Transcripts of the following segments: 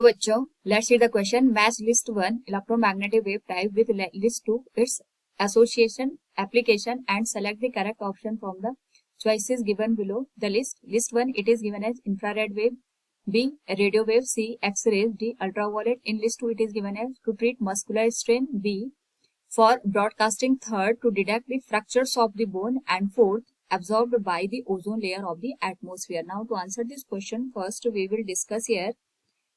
बच्चों, let's see the question. Match list one electromagnetic wave type with list two its association application and select the correct option from the choices given below the list 1 it is given as infrared wave, B radio wave, C x-rays, D ultraviolet. In list 2 it is given as to treat muscular strain, B for broadcasting, third to detect the fractures of the bone, and fourth absorbed by the ozone layer of the atmosphere. Now to answer this question, first we will discuss here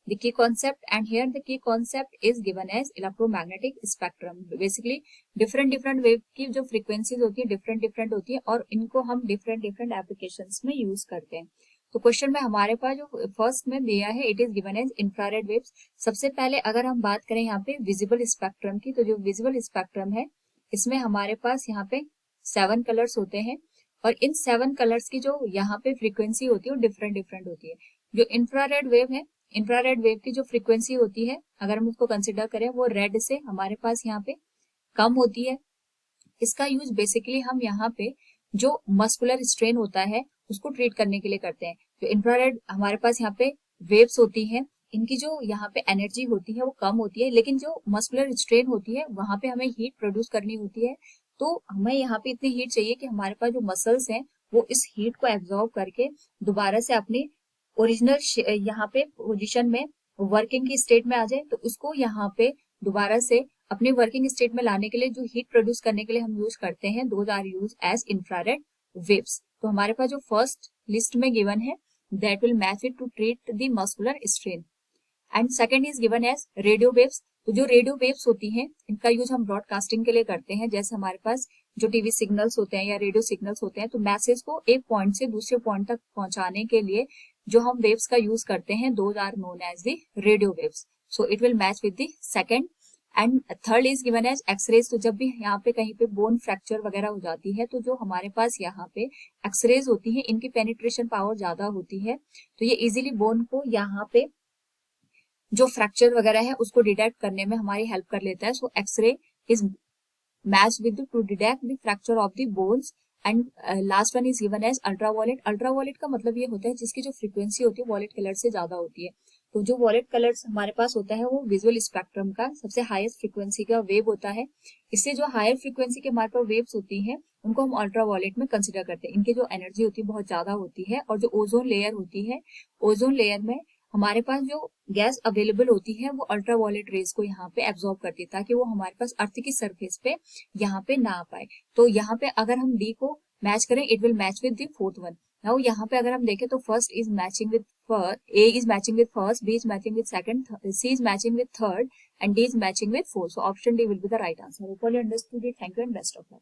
the key concept, and here the key concept is given as electromagnetic spectrum. Basically different wave की जो frequencies होती है different होती है और इनको हम different applications में use करते हैं। तो क्वेश्चन में हमारे पास जो फर्स्ट में दिया है it is given as infrared waves. सबसे पहले अगर हम बात करें यहाँ पे विजिबल स्पेक्ट्रम की, तो जो विजिबल स्पेक्ट्रम है इसमें हमारे पास यहाँ पे 7 कलर्स होते हैं और इन 7 कलर्स की जो यहाँ पे फ्रीक्वेंसी होती है वो डिफरेंट होती है। जो इंफ्रारेड वेव है, इंफ्रारेड वेव की जो फ्रीक्वेंसी होती है अगर हम उसको कंसिडर करें वो रेड से हमारे पास यहाँ पे कम होती है। इसका यूज बेसिकली हम यहाँ पे जो मस्कुलर स्ट्रेन होता है उसको ट्रीट करने के लिए करते हैं। जो इंफ्रारेड हमारे पास यहाँ पे वेव्स होती हैं इनकी जो यहाँ पे एनर्जी होती है वो कम होती है, लेकिन जो मस्कुलर स्ट्रेन होती है वहां पे हमें हीट प्रोड्यूस करनी होती है। तो हमें यहाँ पे इतनी हीट चाहिए कि हमारे पास जो मसल्स हैं वो इस हीट को एब्जॉर्ब करके दोबारा से अपनी ओरिजिनल यहाँ पे पोजिशन में वर्किंग की स्टेट में आ जाए। तो उसको यहाँ पे दोबारा से अपने वर्किंग स्टेट में लाने के लिए जो हीट प्रोड्यूस करने के लिए हम यूज करते हैं those are use as infrared waves. तो हमारे पास जो फर्स्ट लिस्ट में गिवन है that will match it to treat the muscular strain, and second is given as radio waves. तो जो रेडियो वेव्स होती हैं इनका यूज हम ब्रॉडकास्टिंग के लिए करते हैं। जैसे हमारे पास जो टीवी सिग्नल्स होते हैं या रेडियो सिग्नल्स होते हैं तो मैसेज को एक पॉइंट से दूसरे पॉइंट तक पहुंचाने के लिए जो हम वेव्स का यूज करते हैं those are known as the radio waves. So it will match with the second, and third is given as X rays. तो जब भी यहाँ पे कहीं पे बोन फ्रैक्चर वगैरह हो जाती है तो जो हमारे पास यहाँ पे एक्सरेज होती है इनकी पेनिट्रेशन पावर ज्यादा होती है, तो ये इजीली बोन को यहाँ पे जो फ्रैक्चर वगैरह है उसको डिटेक्ट करने में हमारी हेल्प कर लेता है। So x ray is match with to detect the fracture of the bones, and last one is given as ultraviolet. Ultraviolet का मतलब ये होता है जिसकी जो फ्रीक्वेंसी होती है वॉलेट कलर से ज्यादा होती है। तो जो वॉलेट कलर्स हमारे पास होता है वो विजुअल स्पेक्ट्रम का सबसे हाईएस्ट फ्रीक्वेंसी का वेव होता है। इससे जो हायर फ्रीक्वेंसी के हमारे पास वेव्स होती हैं उनको हम अल्ट्रावायलेट में कंसिडर करते हैं। इनकी जो एनर्जी होती है बहुत ज्यादा होती है, और जो ओजोन लेयर होती है ओजोन लेयर में हमारे पास जो गैस अवेलेबल होती है वो अल्ट्रावायलेट रेज को यहाँ पे एब्जॉर्ब करती है ताकि वो हमारे पास अर्थ की सरफेस पे यहाँ पे ना आ पाए। तो यहाँ पे अगर हम डी को मैच करें it will match with the fourth one. Now यहाँ पे अगर हम देखें तो first is matching with A is matching with first, B is matching with second, C is matching with third, and D is matching with fourth. So option D will be the right answer. Hope you understood it. Thank you and best of luck.